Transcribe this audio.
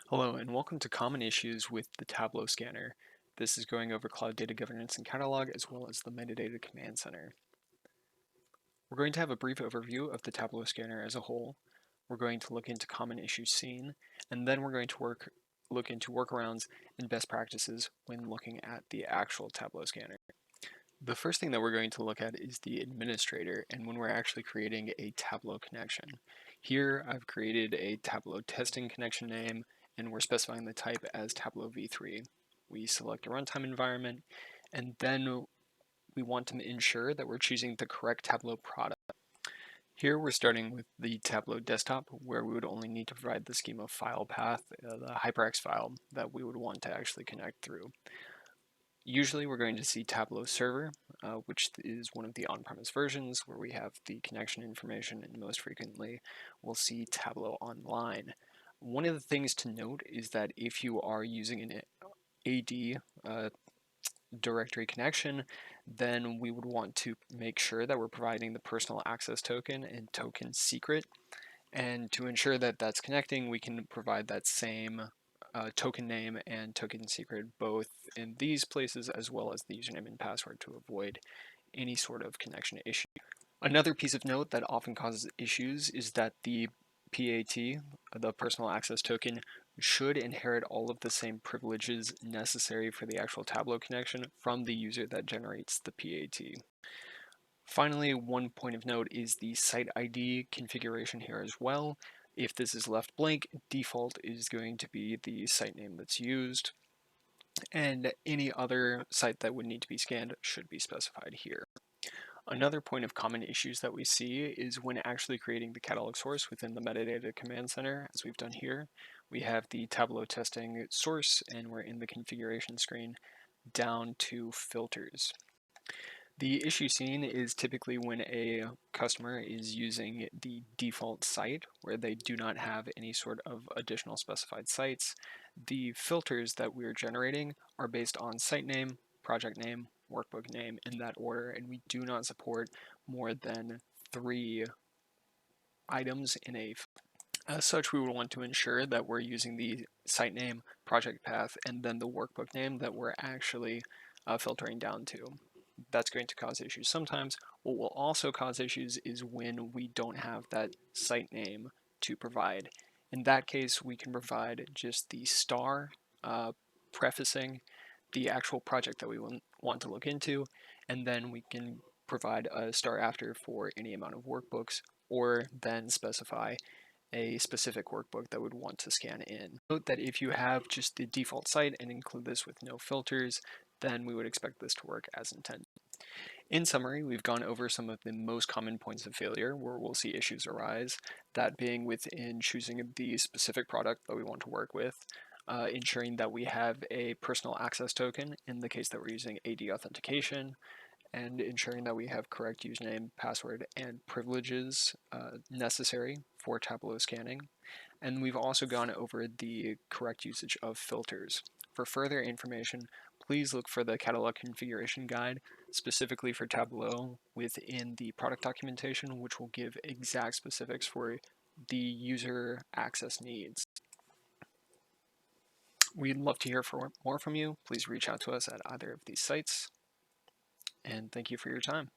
Hello and welcome to Common Issues with the Tableau Scanner. This is going over Cloud Data Governance and Catalog as well as the Metadata Command Center. We're going to have a brief overview of the Tableau Scanner as a whole. We're going to look into common issues seen, and then we're going to look into workarounds and best practices when looking at the actual Tableau Scanner. The first thing that we're going to look at is the administrator and when we're actually creating a Tableau connection. Here I've created a Tableau testing connection name and we're specifying the type as Tableau v3. We select a runtime environment and then we want to ensure that we're choosing the correct Tableau product. Here we're starting with the Tableau desktop where we would only need to provide the schema file path, the HyperX file that we would want to actually connect through. Usually we're going to see Tableau Server, which is one of the on-premise versions where we have the connection information, and most frequently we'll see Tableau Online. One of the things to note is that if you are using an AD directory connection, then we would want to make sure that we're providing the personal access token and token secret. And to ensure that that's connecting, we can provide that same token name and token secret both in these places as well as the username and password to avoid any sort of connection issue. Another piece of note that often causes issues is that the PAT, the personal access token, should inherit all of the same privileges necessary for the actual Tableau connection from the user that generates the PAT. Finally, one point of note is the site ID configuration here as well. If this is left blank, default is going to be the site name that's used, and any other site that would need to be scanned should be specified here. Another point of common issues that we see is when actually creating the catalog source within the metadata command center, as we've done here. We have the Tableau testing source, and we're in the configuration screen down to filters. The issue seen is typically when a customer is using the default site where they do not have any sort of additional specified sites. The filters that we're generating are based on site name, project name, workbook name in that order, and we do not support more than 3 items in a. As such, we would want to ensure that we're using the site name, project path, and then the workbook name that we're actually filtering down to. That's going to cause issues sometimes. What will also cause issues is when we don't have that site name to provide. In that case, we can provide just the star prefacing the actual project that we want to look into, and then we can provide a star after for any amount of workbooks, or then specify a specific workbook that would want to scan in. Note that if you have just the default site and include this with no filters, then we would expect this to work as intended. In summary, we've gone over some of the most common points of failure where we'll see issues arise, that being within choosing the specific product that we want to work with, ensuring that we have a personal access token in the case that we're using AD authentication, and ensuring that we have correct username, password, and privileges necessary for Tableau scanning. And we've also gone over the correct usage of filters. For further information, please look for the catalog configuration guide specifically for Tableau within the product documentation, which will give exact specifics for the user access needs. We'd love to hear more from you. Please reach out to us at either of these sites. And thank you for your time.